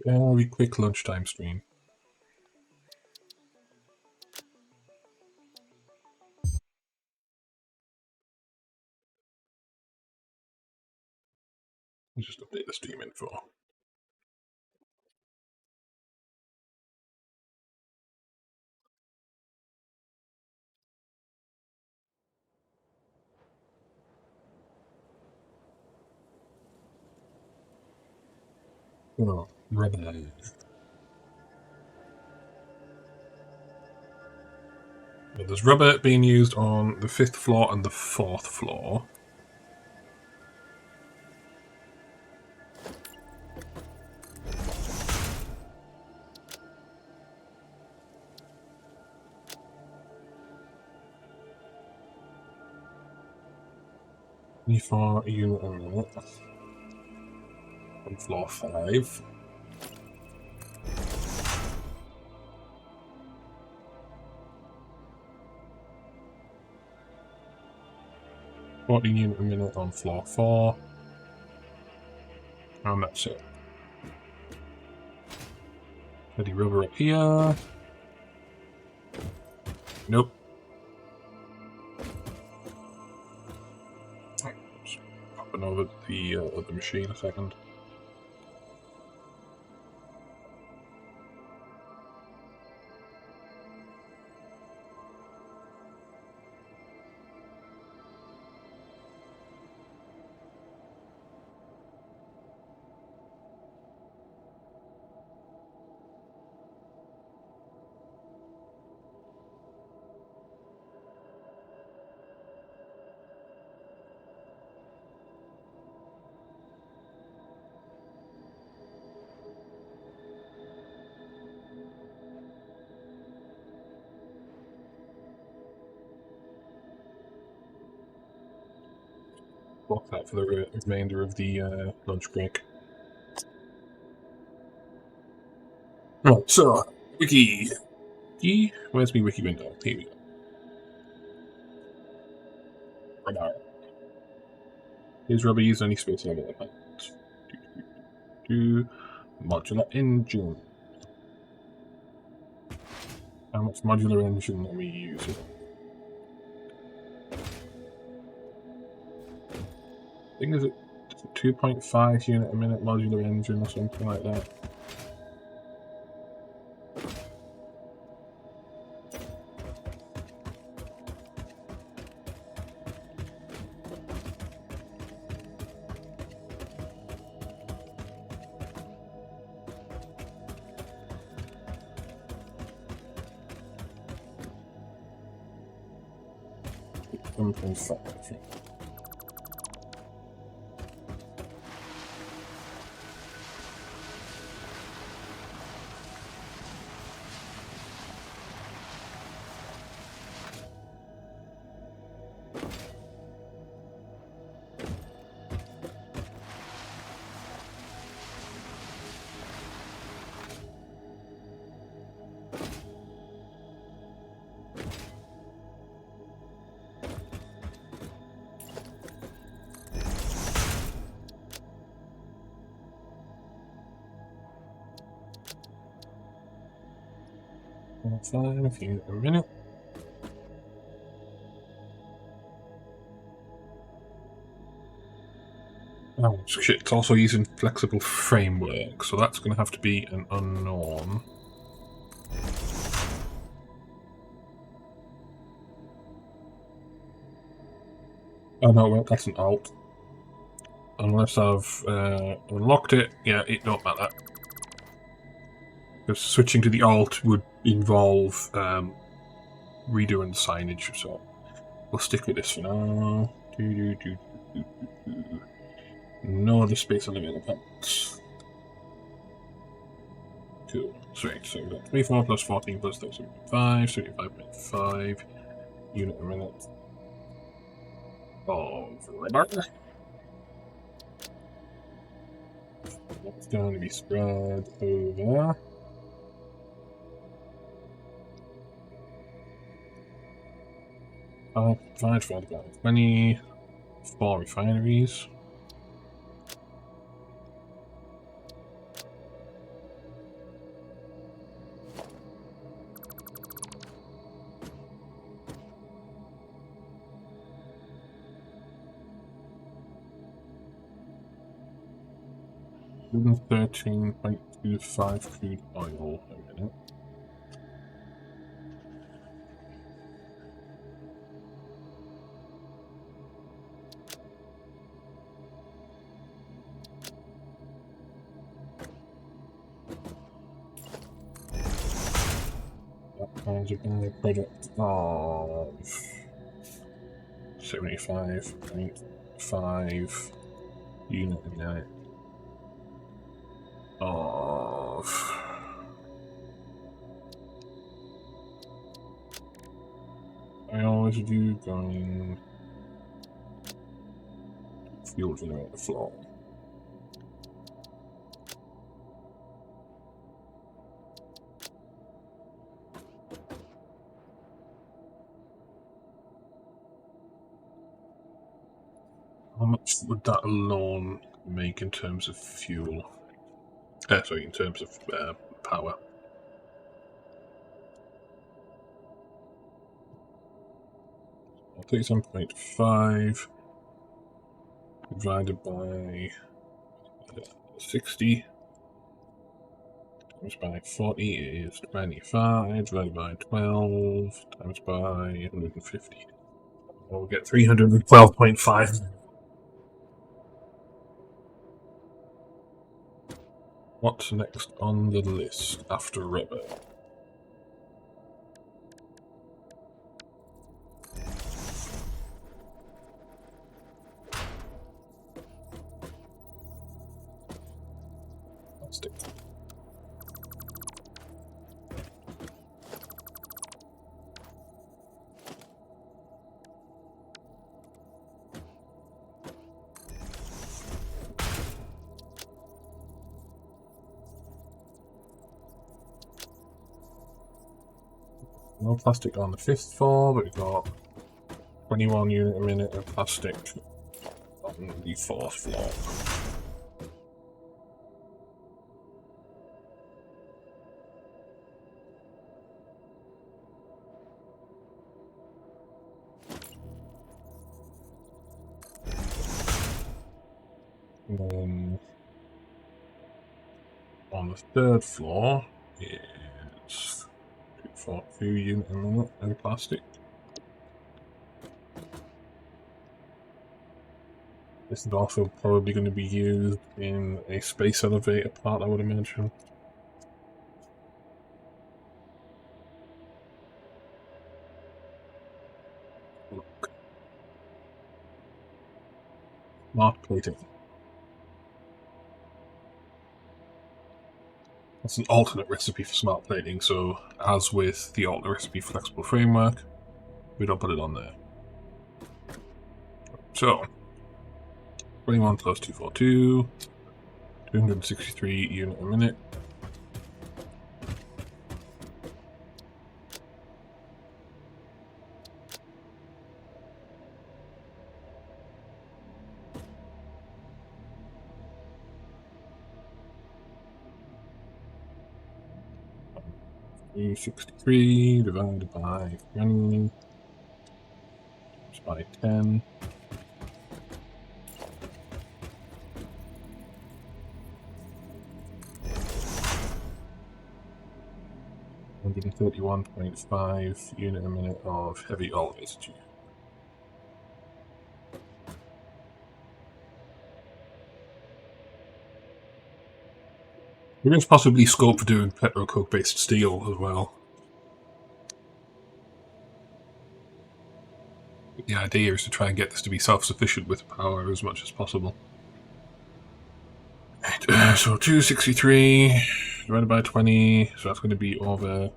Very quick lunchtime stream. Let's just update the stream info. Oh, rubber. There's rubber being used on the 5th floor and the 4th floor. E4 unit a minute. On floor 5. unit a minute on floor 4. And that's it. Ready rubber up here. Nope. Just popping over the machine a second. Block that for the remainder of the lunch break. Right, so, wiki. Where's my wiki window? Here we go. Radar. Is rubber used any space on the planet? Modular engine. How much modular engine are we using? I think there's a 2.5 unit a minute modular engine or something like that. Fine, a few a minute. Oh shit, it's also using flexible framework, so that's going to have to be an unknown. Oh no, well, that's an alt. Unless I've unlocked it, yeah, it don't matter. Because switching to the alt would involve redoing the signage, so we'll stick with this for now. No other space limit effects. Cool. Sweet. So we've got 24 plus 14 plus 35, 75.5 unit a minute of rubber. That's going to be spread over 5 divided by 20, 4 refineries. 113.25 crude oil a minute. That has a byproduct of 75.5 unit a minute of oil residue going fuel generator floor. How much would that alone make in terms of fuel? Sorry, in terms of power. I'll take 7.5 divided by 60 times by 40 is 25 divided by 12 times by 150. We'll get 312.5. What's next on the list after rubber? Plastic. No plastic on the 5th floor, but we've got 21 unit a minute of plastic on the 4th floor. And then on the 3rd floor is 242 unit a minute of plastic. This is also probably going to be used in a space elevator part, I would imagine. Look. Smart plating. That's an alternate recipe for smart plating, so as with the alternate recipe for flexible framework, we don't put it on there. So, 21 plus 242, 263 unit a minute. $63 divided by 20 by 10. $131.5 unit a minute of heavy oil residue. There is possibly scope for doing petrocoke based steel as well. The idea is to try and get this to be self-sufficient with power as much as possible. Right, so 263 divided by 20, so that's going to be over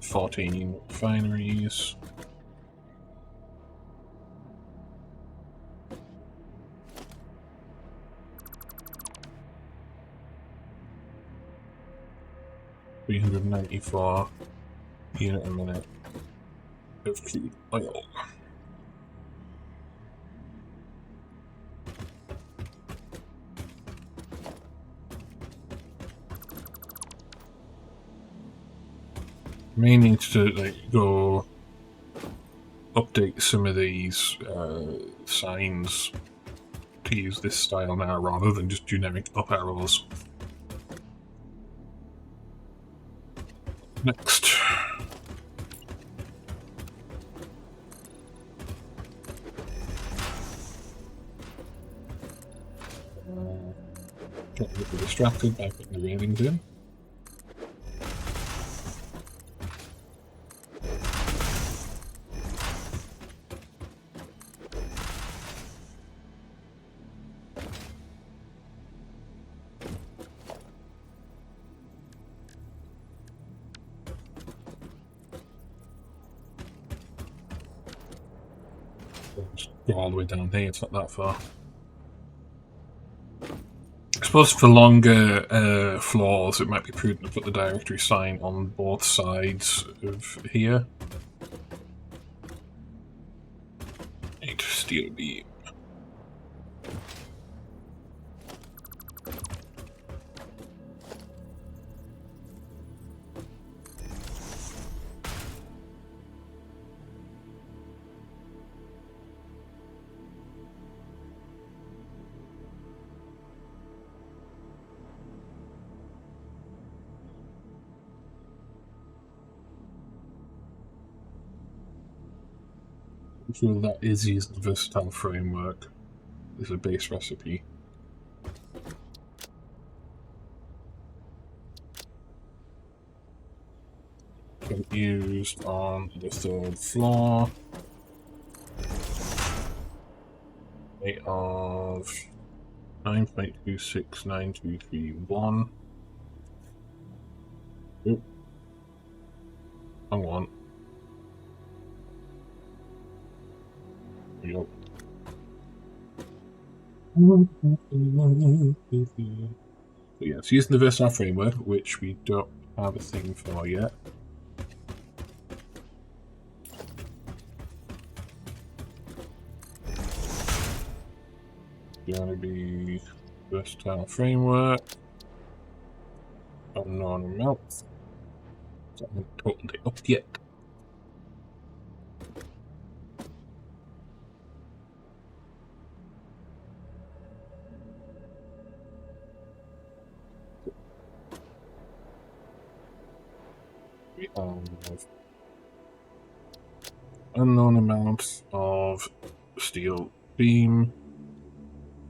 14 refineries. $394 unit a minute of crude oil. May need to go update some of these signs to use this style now rather than just generic up arrows. Next. Get a little distracted by putting the railings in. Just go all the way down here, it's not that far. I suppose for longer floors, it might be prudent to put the directory sign on both sides of here. Steel beam. So that is using the versatile framework as a base recipe. Used on the 3rd floor. Rate of 9.269231. Oop. Wrong one. Yep. So yeah, it's using the versatile framework, which we don't have a thing for yet. Gonna be versatile framework. Unknown amount. So I haven't totaled it up yet. We have unknown amount of steel beam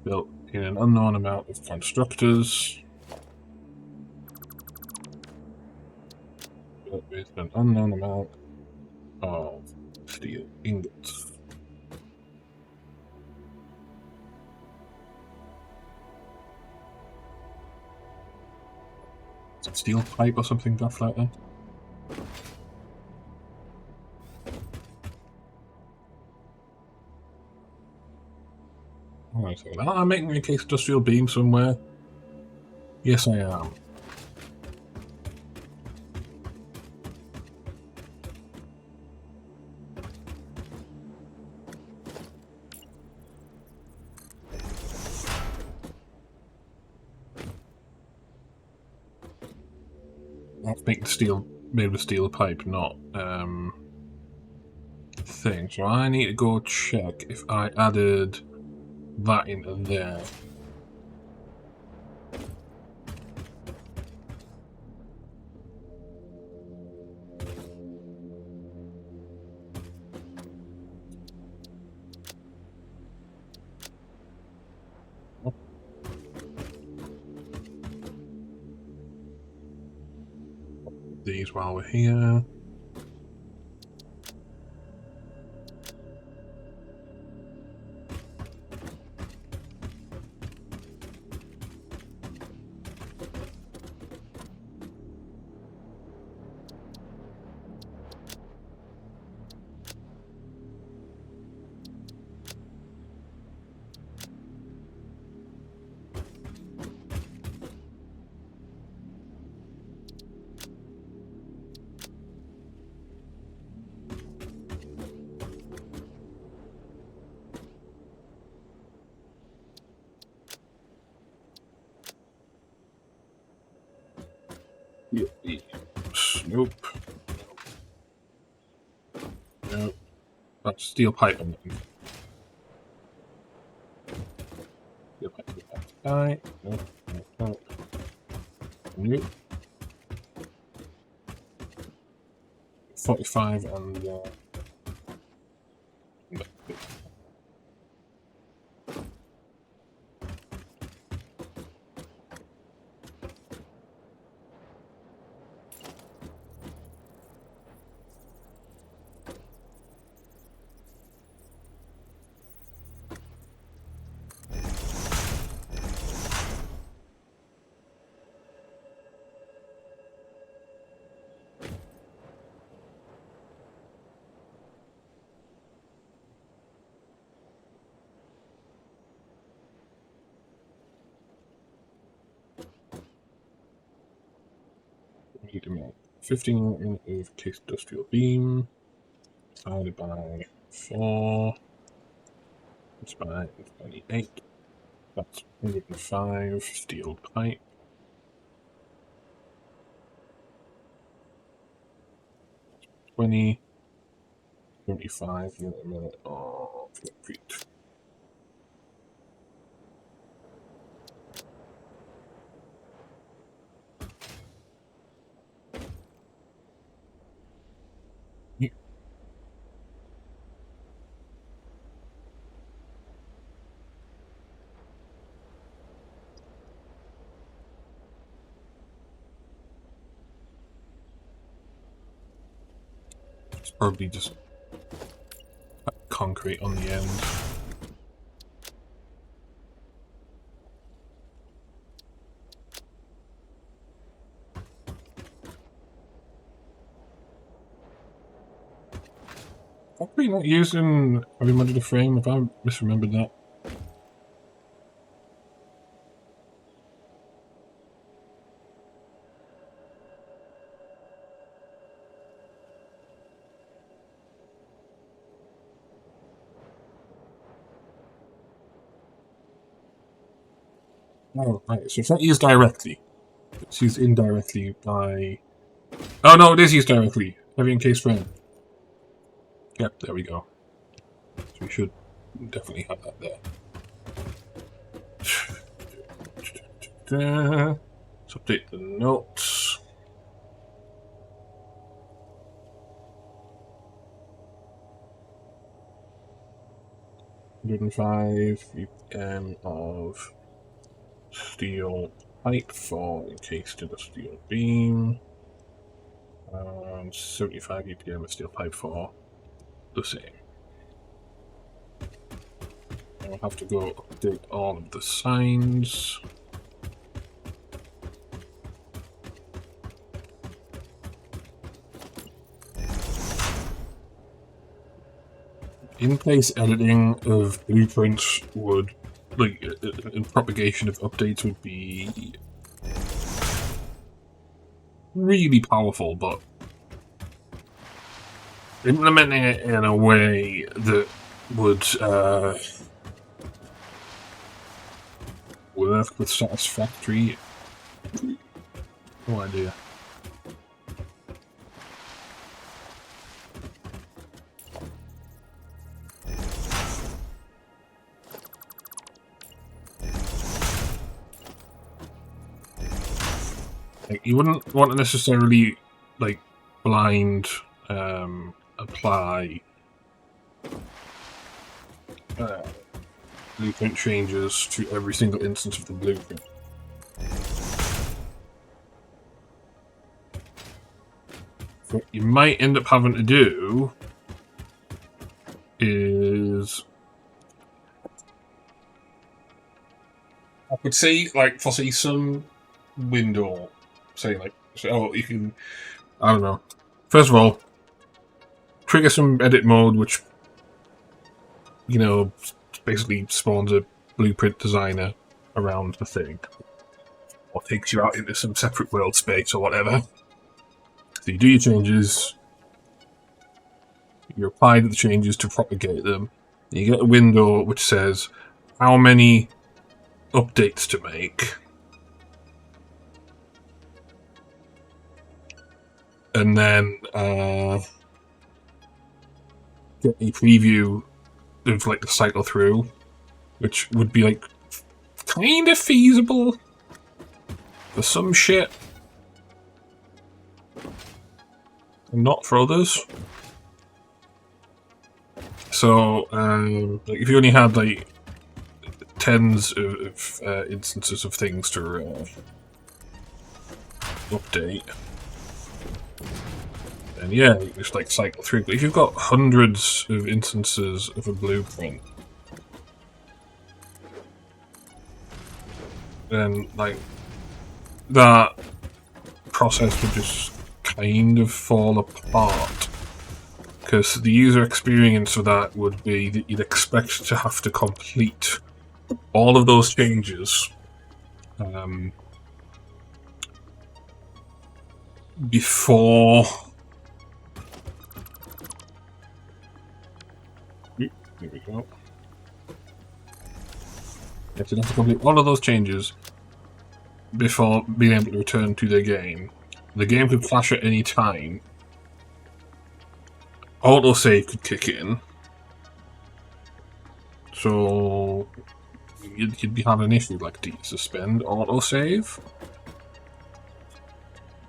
built in an unknown amount of constructors built with an unknown amount of steel ingots. Is it steel pipe or something daft like that? I'm making a case industrial beam somewhere. Yes, I am. Let's make the steel made with steel pipe, not thing. So I need to go check if I added that into there. These while we're here. Nope. Nope. That's steel pipe. die. No. Nope. 45 and need to make 15 of case industrial beam divided by 4. It's by 28. That's 105 steel pipe. 20, 75 unit a minute of concrete. It's probably just concrete on the end. Probably not used in heavy modular frame, if I misremembered that. Oh, right, so it's not used directly. It's used indirectly by... Oh no, it is used directly. Heavy encased frame. Yep, there we go. So we should definitely have that there. Let's update the notes. $105 of steel pipe for encased industrial beam. And 75 UPM of steel pipe for the same. I'll have to go update all of the signs. In-place editing of blueprints would, like, and propagation of updates would be really powerful, but implementing it in a way that would work with satisfactory, no idea. Like, you wouldn't want to necessarily, like, blind apply blueprint changes to every single instance of the blueprint. What you might end up having to do is, I could say, like, for say some window, say like, oh, you can, I don't know. First of all, trigger some edit mode, which, you know, basically spawns a blueprint designer around the thing, or takes you out into some separate world space or whatever. So you do your changes, you apply the changes to propagate them, you get a window which says how many updates to make, and then get a preview of like the cycle through, which would be like kind of feasible for some shit, and not for others. So, like if you only had like tens of instances of things to update, then yeah, you just like cycle through. But if you've got hundreds of instances of a blueprint, then like that process would just kind of fall apart, because the user experience of that would be that you'd expect to have to complete all of those changes before there we go. You have to complete all of those changes before being able to return to the game. The game could crash at any time. Autosave could kick in. So you'd be having an issue like, do you suspend autosave?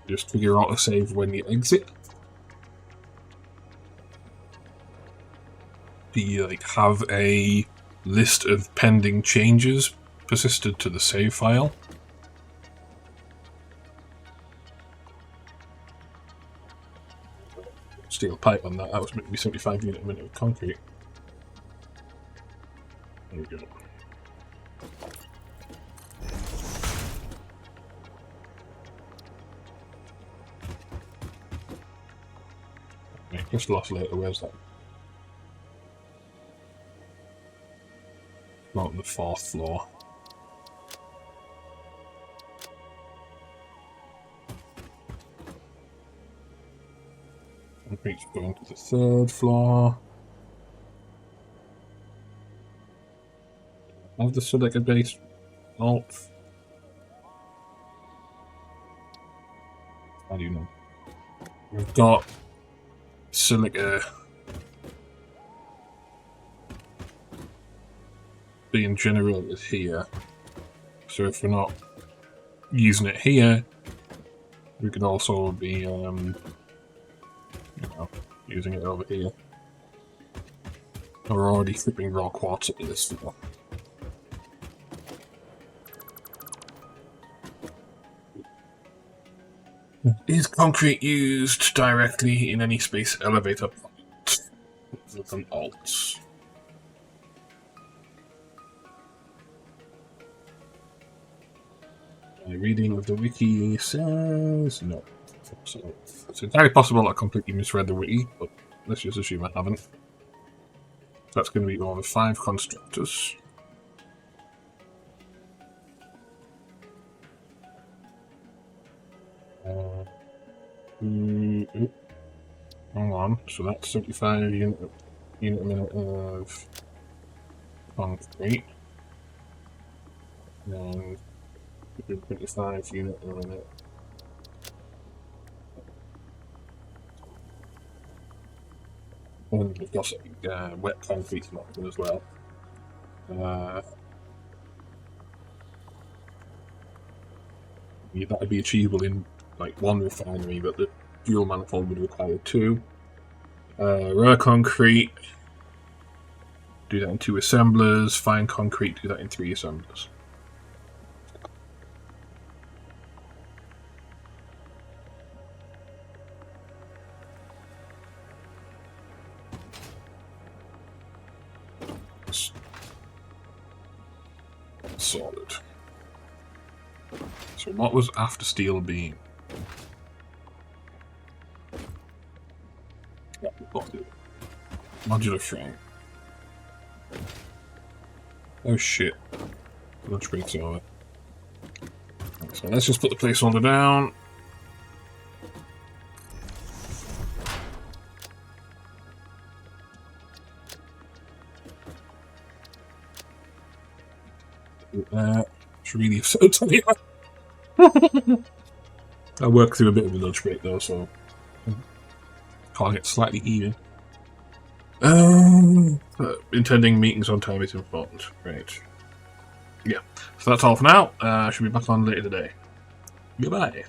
Just trigger autosave when you exit? Do you like have a list of pending changes persisted to the save file? Steel pipe on that. That was meant to be 75 unit a minute of concrete. There we go. Okay, just lost later. Where's that? Not on the 4th floor. Concrete's going to the 3rd floor. Have the silica base alt. How do you know? We've got silica being generated here. So if we're not using it here, we could also be you know, using it over here. We're already flipping raw quartz at this floor. Is concrete used directly in any space elevator point with an alt? My reading of the wiki says no. So it's entirely possible I completely misread the wiki, but let's just assume I haven't. That's going to be over 5 constructors. Hang on, so that's 75 unit a minute of concrete. And 25 unit a minute. And we've got wet concrete option as well. That would be achievable in like 1 refinery, but the dual manifold would require 2. Rare concrete, do that in 2 assemblers. Fine concrete, do that in 3 assemblers. Solid. So what was after steel beam? Modular frame. Oh shit. Lunch break's over. So let's just put the placeholder down. It's really so tight. I work through a bit of a lunch break though, so calling it slightly even. Intending meetings on time is important. Right. yeah. So that's all for now. I should be back on later today. Goodbye.